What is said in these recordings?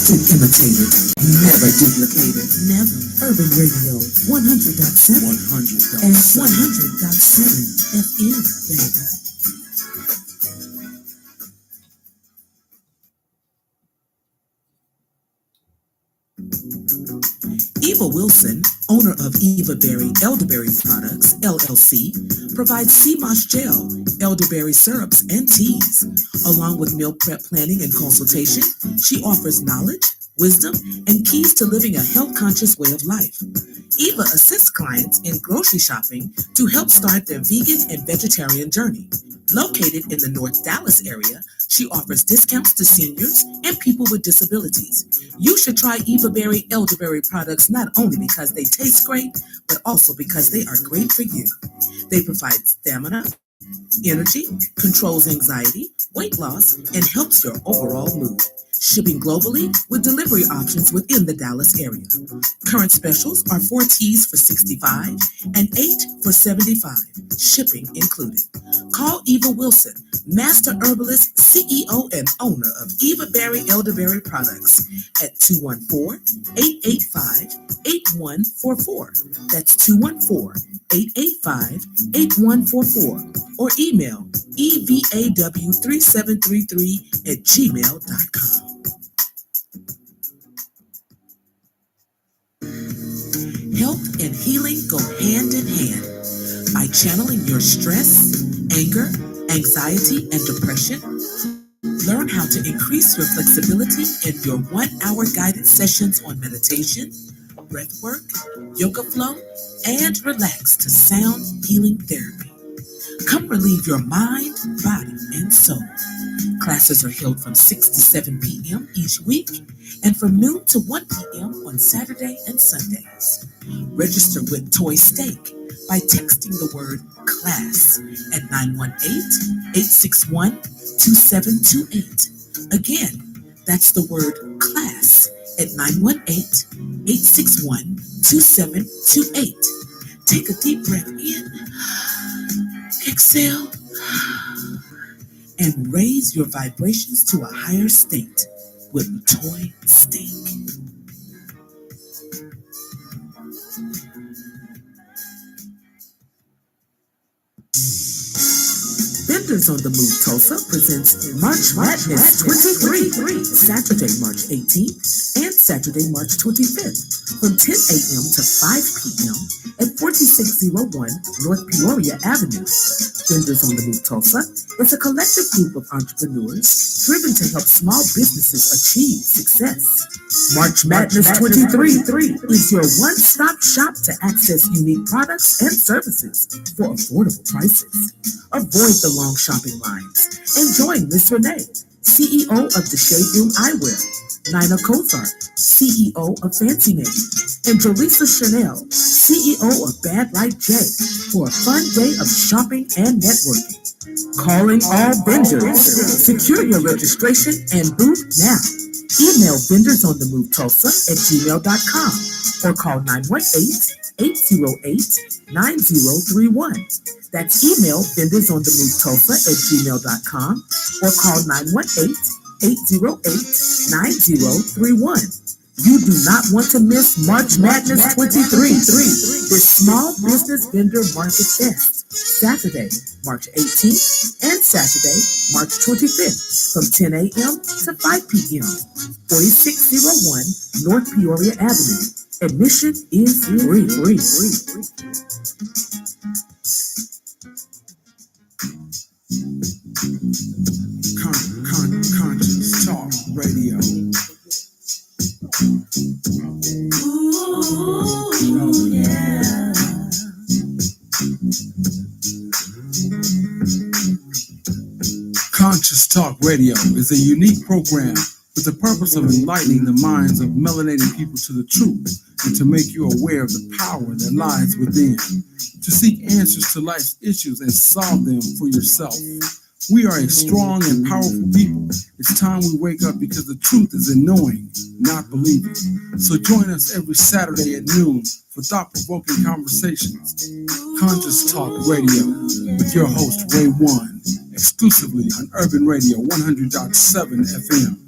Get imitated, never duplicated. Never. Urban Radio 100.7 and 100.7 FM, baby. Eva Wilson, owner of EvaBerry Elderberry Products, LLC, provides sea moss gel, elderberry syrups, and teas. Along with meal prep planning and consultation, she offers knowledge, wisdom, and keys to living a health-conscious way of life. Eva assists clients in grocery shopping to help start their vegan and vegetarian journey. Located in the North Dallas area, she offers discounts to seniors and people with disabilities. You should try EvaBerry Elderberry products not only because they taste great, but also because they are great for you. They provide stamina, energy, controls anxiety, weight loss, and helps your overall mood. Shipping globally with delivery options within the Dallas area. Current specials are 4 teas for $65 and 8 for $75, shipping included. Call Eva Wilson, Master Herbalist, CEO, and owner of EvaBerry Elderberry Products at 214-885-8144. That's 214-885-8144. Or email evaw3733@gmail.com. Health and healing go hand in hand. By channeling your stress, anger, anxiety, and depression, learn how to increase your flexibility in your 1-hour guided sessions on meditation, breath work, yoga flow, and relax to sound healing therapy. Come relieve your mind, body, and soul. Classes are held from 6 to 7 p.m. each week and from noon to 1 p.m. on Saturday and Sundays. Register with Toy Steak by texting the word CLASS at 918-861-2728. Again, that's the word CLASS at 918-861-2728. Take a deep breath in, exhale, and raise your vibrations to a higher state with Toy Steak. Vendors on the Move Tulsa presents March Madness 23, Saturday, March 18th and Saturday, March 25th from 10 a.m. to 5 p.m. at 4601 North Peoria Avenue. Vendors on the Move Tulsa is a collective group of entrepreneurs driven to help small businesses achieve success. March Madness 23 is your one-stop shop to access unique products and services for affordable prices. Avoid the long shopping lines and join Miss Renee, CEO of the Shade Room Eyewear, Nina Kozart, CEO of Fancy Name, and Jaleesa Chanel, CEO of Bad Light J, for a fun day of shopping and networking. Calling all vendors. Secure your registration and booth now. Email vendorsonthemovetulsa@gmail.com or call 918-808-9031. That's email vendorsonthemovetulsa@gmail.com or call 918-808-9031. You do not want to miss March Madness 23, this small business vendor market fest, Saturday, March 18th and Saturday, March 25th from 10 a.m. to 5 p.m., 4601 North Peoria Avenue. Admission is free. Conscious Talk Radio. Ooh, yeah. Conscious Talk Radio is a unique program with the purpose of enlightening the minds of melanated people to the truth and to make you aware of the power that lies within, to seek answers to life's issues and solve them for yourself. We are a strong and powerful people. It's time we wake up because the truth is in knowing, not believing. So join us every Saturday at noon for thought-provoking conversations. Conscious Talk Radio with your host, Ray One, exclusively on Urban Radio 100.7 FM.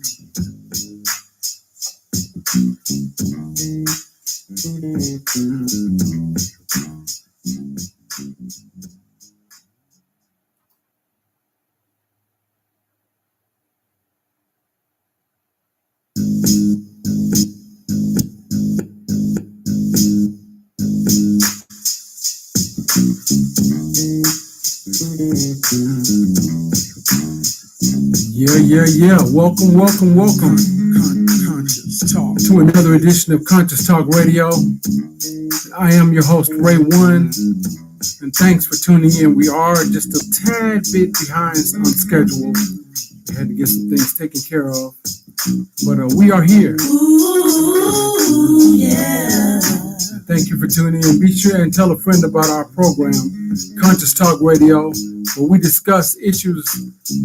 Yeah. Welcome Conscious Talk. to another edition of Conscious Talk Radio. I am your host, Ray One, and thanks for tuning in. We are just a tad bit behind on schedule. We had to get some things taken care of, but we are here. Ooh, yeah. Thank you for tuning in. Be sure and tell a friend about our program, Conscious Talk Radio, where we discuss issues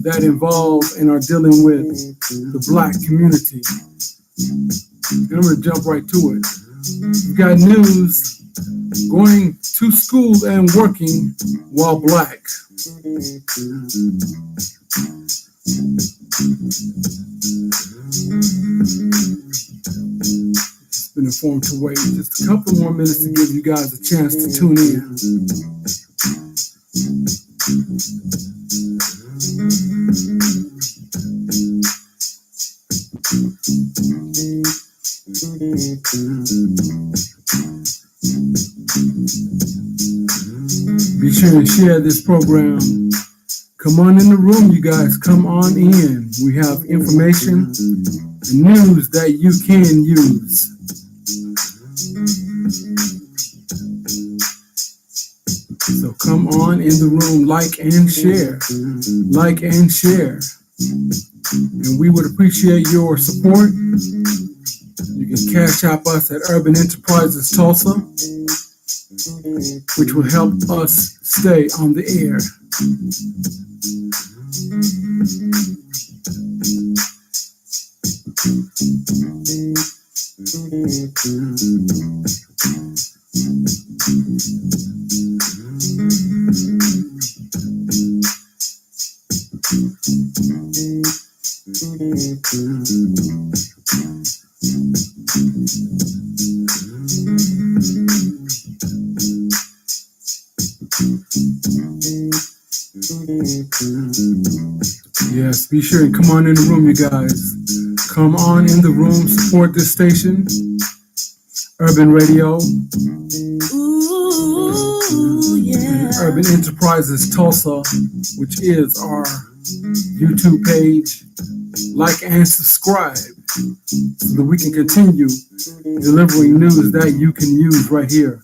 that involve and are dealing with the Black community. And I'm going to jump right to it. We've got news: going to school and working while Black. It's been informed to wait just a couple more minutes to give you guys a chance to tune in. Be sure and share this program. Come on in the room, you guys. Come on in. We have information and news that you can use. So come on in the room, like and share. Like and share. And we would appreciate your support. You can CASHAPP us at UrbnEntrprTulsa, which will help us stay on the air. Yes, be sure and come on in the room, you guys. Come on in the room, support this station, Urban Radio, Ooh, yeah. and Urban Enterprises Tulsa, which is our YouTube page. Like and subscribe so that we can continue delivering news that you can use right here.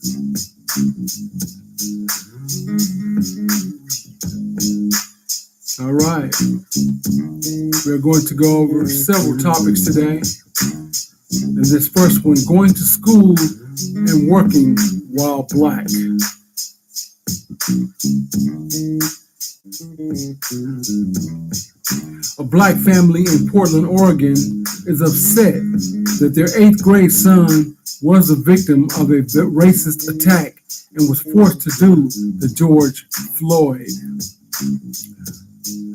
All right. We're going to go over several topics today. And this first one, going to school and working while Black. A Black family in Portland, Oregon is upset that their 8th grade son was a victim of a racist attack and was forced to do the George Floyd.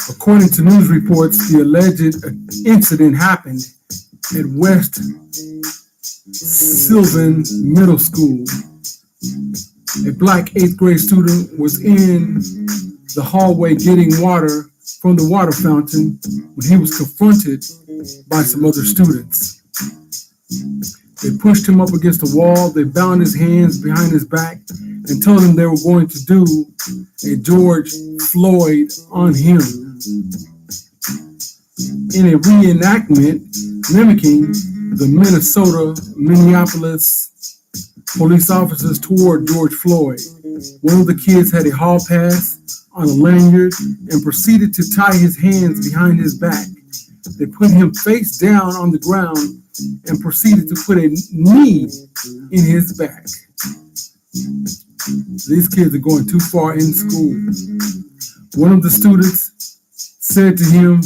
According to news reports, the alleged incident happened at West Sylvan Middle School. A Black 8th grade student was in the hallway getting water from the water fountain when he was confronted by some other students. They pushed him up against the wall, they bound his hands behind his back, and told him they were going to do a George Floyd on him. In a reenactment mimicking the Minneapolis police officers toward George Floyd, one of the kids had a hall pass on a lanyard and proceeded to tie his hands behind his back. They put him face down on the ground and proceeded to put a knee in his back. These kids are going too far in school. One of the students said to him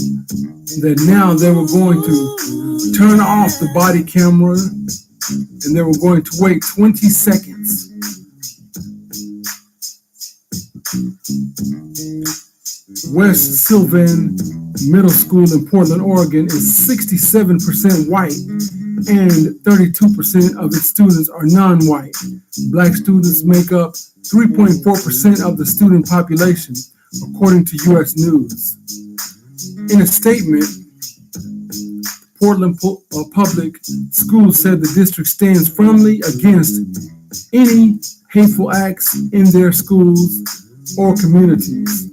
that now they were going to turn off the body camera and they were going to wait 20 seconds. West Sylvan Middle School in Portland, Oregon is 67% white and 32% of its students are non-white. Black students make up 3.4% of the student population, according to U.S. News. In a statement, Portland Public Schools said the district stands firmly against any hateful acts in their schools or communities,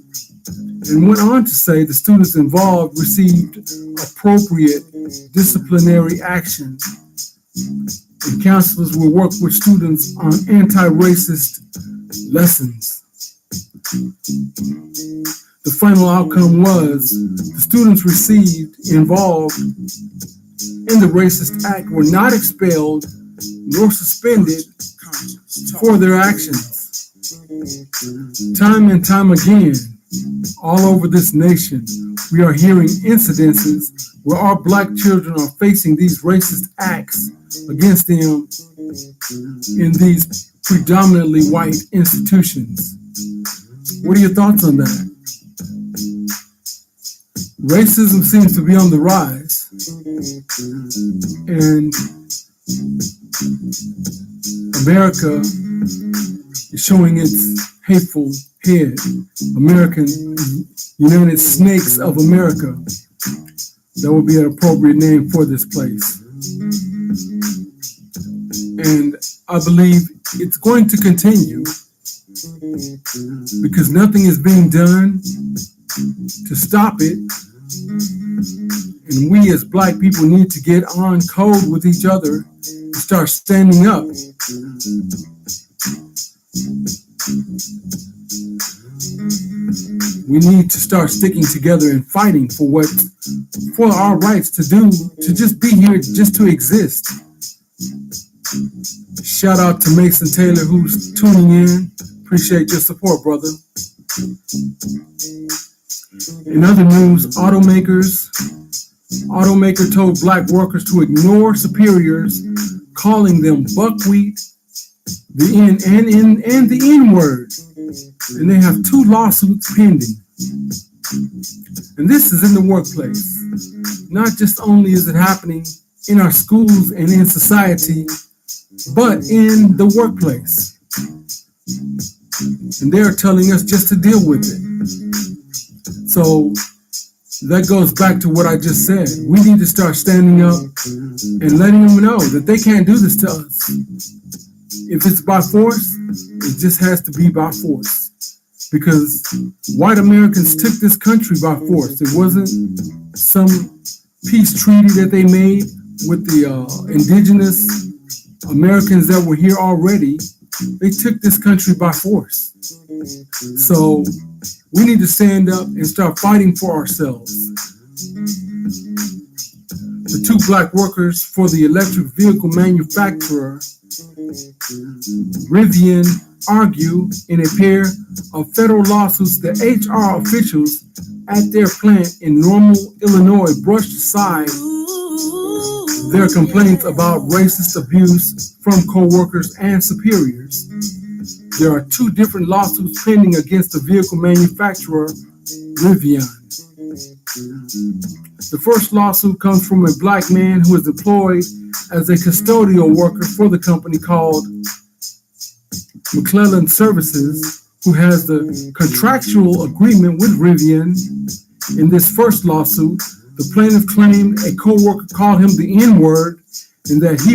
and went on to say the students involved received appropriate disciplinary action, and counselors will work with students on anti-racist lessons. The final outcome was the students involved in the racist act were not expelled nor suspended for their actions. Time and time again, all over this nation, we are hearing incidences where our black children are facing these racist acts against them in these predominantly white institutions. What are your thoughts on that? Racism seems to be on the rise, and America is showing its hateful head. American United Snakes of America. That would be an appropriate name for this place. And I believe it's going to continue because nothing is being done to stop it. And we as black people need to get on code with each other and start standing up. We need to start sticking together and fighting for our rights to just be here, just to exist. Shout out to Mason Taylor who's tuning in. Appreciate your support, brother. In other news, automaker told black workers to ignore superiors, calling them buckwheat, the N and the N-word. And they have 2 lawsuits pending. And this is in the workplace. Not just only is it happening in our schools and in society, but in the workplace. And they're telling us just to deal with it. So that goes back to what I just said. We need to start standing up and letting them know that they can't do this to us. If it's by force, it just has to be by force. Because white Americans took this country by force. It wasn't some peace treaty that they made with the indigenous Americans that were here already. They took this country by force. So we need to stand up and start fighting for ourselves. The 2 black workers for the electric vehicle manufacturer, Rivian, argue in a pair of federal lawsuits that HR officials at their plant in Normal, Illinois brushed aside their complaints about racist abuse from co-workers and superiors. There are 2 different lawsuits pending against the vehicle manufacturer, Rivian. The first lawsuit comes from a black man who is employed as a custodial worker for the company called McClellan Services, who has the contractual agreement with Rivian. In this first lawsuit, the plaintiff claimed a co-worker called him the N-word and that he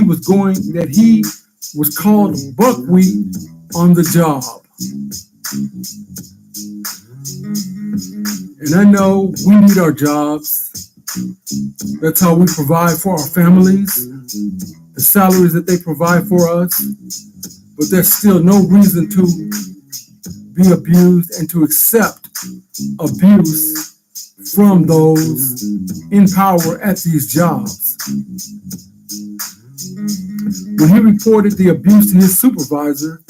was called buckwheat on the job. And I know we need our jobs. That's how we provide for our families, the salaries that they provide for us. But there's still no reason to be abused and to accept abuse from those in power at these jobs. When he reported the abuse to his supervisor,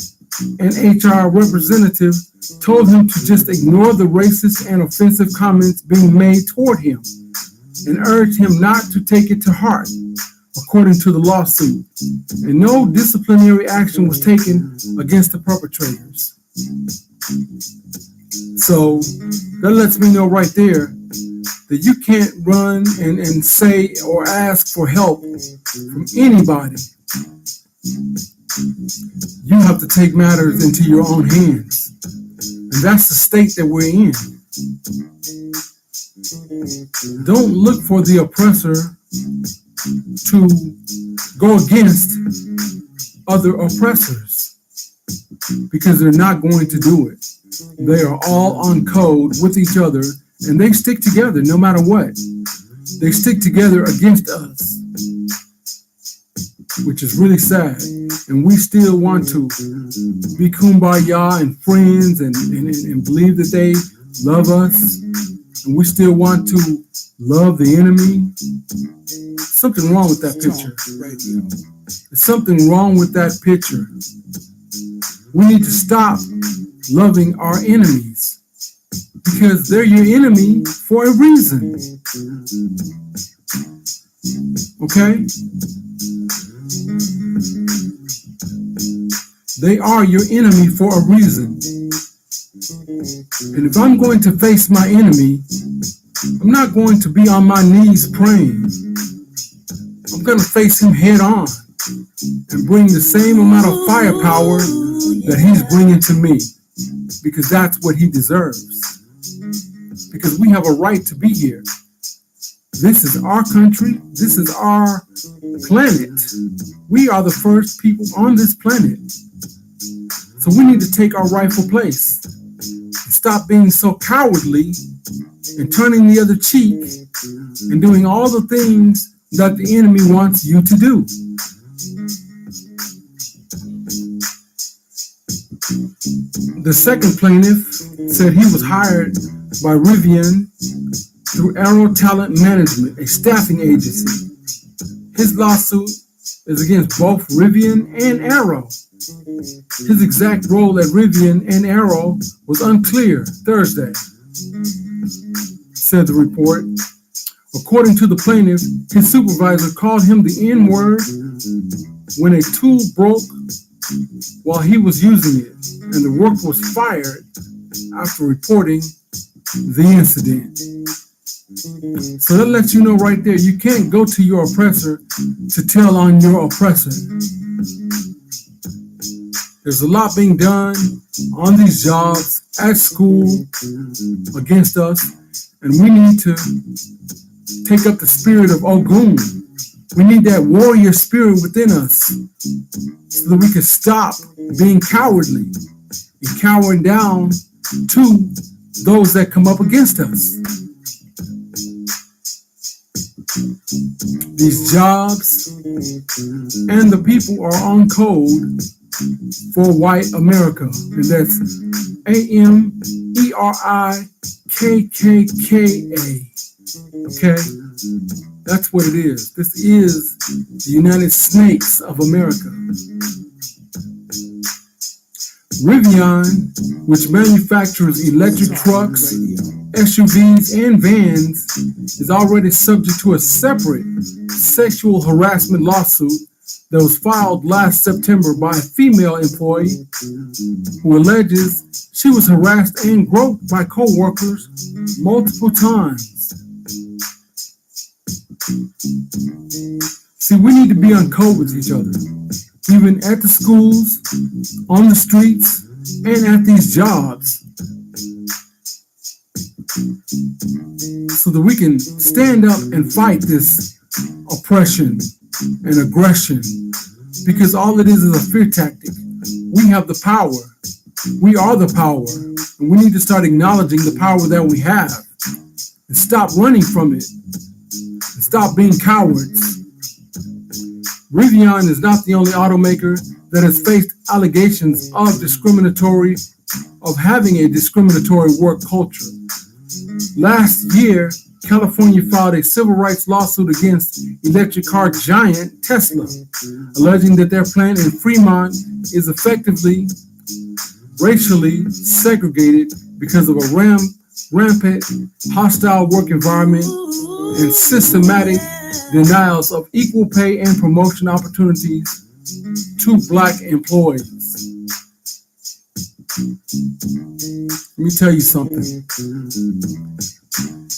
an HR representative told him to just ignore the racist and offensive comments being made toward him and urged him not to take it to heart, according to the lawsuit. And no disciplinary action was taken against the perpetrators. So that lets me know right there that you can't run and say or ask for help from anybody. You have to take matters into your own hands. And that's the state that we're in. Don't look for the oppressor to go against other oppressors, because they're not going to do it. They are all on code with each other, and they stick together no matter what. They stick together against us, which is really sad. And we still want to be kumbaya and friends and believe that they love us. And we still want to love the enemy. Something wrong with that picture. There's something wrong with that picture. We need to stop loving our enemies, because they're your enemy for a reason. Okay? They are your enemy for a reason. And if I'm going to face my enemy, I'm not going to be on my knees praying. I'm going to face him head on and bring the same amount of firepower that he's bringing to me, because that's what he deserves. Because we have a right to be here. This is our country. This is our planet. We are the first people on this planet. So we need to take our rightful place and stop being so cowardly and turning the other cheek and doing all the things that the enemy wants you to do. The second plaintiff said he was hired by Rivian through Arrow Talent Management, a staffing agency. His lawsuit is against both Rivian and Arrow. His exact role at Rivian and Arrow was unclear Thursday, said the report. According to the plaintiff, his supervisor called him the N-word when a tool broke while he was using it, and the worker was fired after reporting the incident. So that lets you know right there, you can't go to your oppressor to tell on your oppressor. There's a lot being done on these jobs, at school, against us, and we need to take up the spirit of Ogun. We need that warrior spirit within us so that we can stop being cowardly and cowering down to those that come up against us. These jobs and the people are on code for white America, and that's AMERIKKA. Okay? That's what it is. This is the United Snakes of America. Rivian, which manufactures electric trucks, SUVs, and vans, is already subject to a separate sexual harassment lawsuit that was filed last September by a female employee who alleges she was harassed and groped by co-workers multiple times. See, we need to be on code with each other, even at the schools, on the streets, and at these jobs, so that we can stand up and fight this oppression and aggression, because all it is a fear tactic. We have the power. We are the power, and we need to start acknowledging the power that we have and stop running from it and stop being cowards. Rivian is not the only automaker that has faced allegations of having a discriminatory work culture. Last year, California filed a civil rights lawsuit against electric car giant Tesla, alleging that their plant in Fremont is effectively racially segregated because of a rampant hostile work environment and systematic denials of equal pay and promotion opportunities to Black employees. Let me tell you something.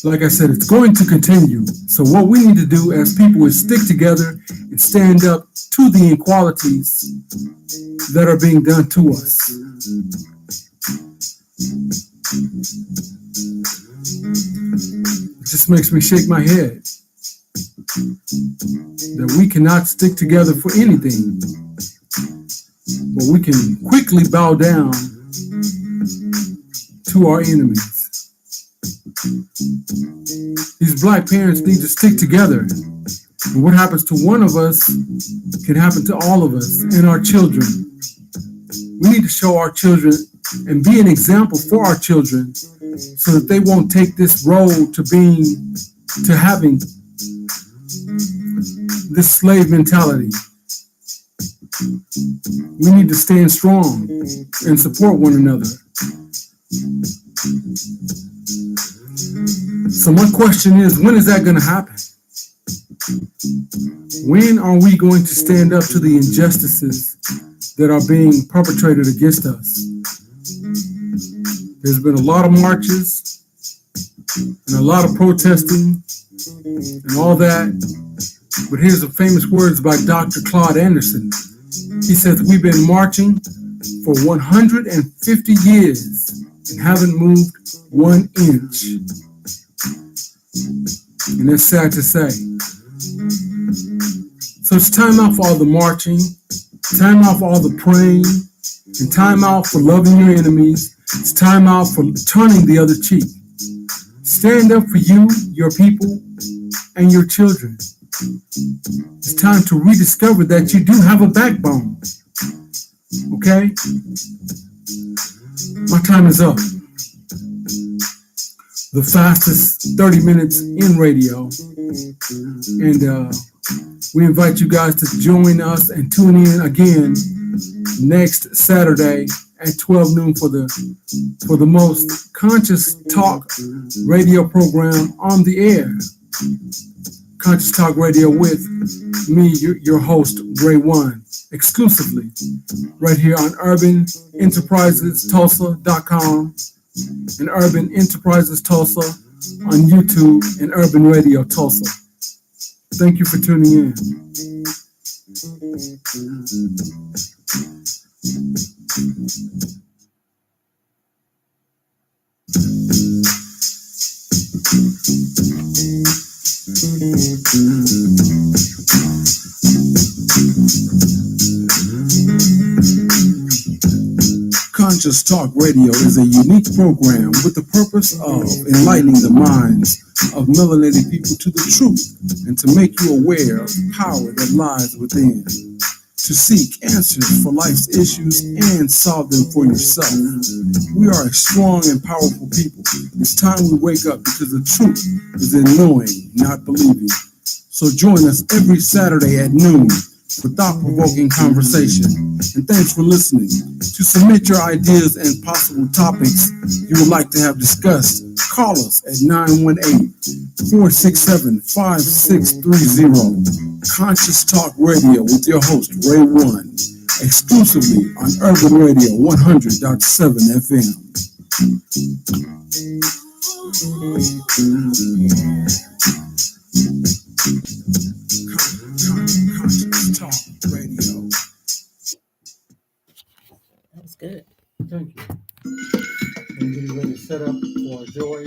Like I said, it's going to continue. So what we need to do as people is stick together and stand up to the inequalities that are being done to us. It just makes me shake my head that we cannot stick together for anything, but we can quickly bow down to our enemies. These black parents need to stick together. And what happens to one of us can happen to all of us and our children. We need to show our children and be an example for our children so that they won't take this road to having this slave mentality. We need to stand strong and support one another. So my question is, when is that going to happen? When are we going to stand up to the injustices that are being perpetrated against us? There's been a lot of marches and a lot of protesting and all that. But here's the famous words by Dr. Claude Anderson. He says, we've been marching for 150 years and haven't moved 1 inch. And that's sad to say. So it's time out for all the marching, time out for all the praying, and time out for loving your enemies. It's time out for turning the other cheek. Stand up for you, your people, and your children. It's time to rediscover that you do have a backbone. Okay? My time is up. The fastest 30 minutes in radio. And we invite you guys to join us and tune in again next Saturday at 12 noon for the most conscious talk radio program on the air. Conscious Talk Radio with me, your host, Ray One, exclusively right here on UrbnEntrprTulsa.com and Urban Enterprises Tulsa on YouTube and Urban Radio Tulsa. Thank you for tuning in. Conscious Talk Radio is a unique program with the purpose of enlightening the minds of melanated people to the truth and to make you aware of the power that lies within, to seek answers for life's issues and solve them for yourself. We are a strong and powerful people. It's time we wake up because the truth is in knowing, not believing. So join us every Saturday at noon for thought-provoking conversation. And thanks for listening. To submit your ideas and possible topics you would like to have discussed, call us at 918-467-5630. Conscious Talk Radio with your host, Ray One, exclusively on Urban Radio 100.7 FM. Conscious Talk Radio. That was good. Thank you. I'm getting ready to set up for Joy.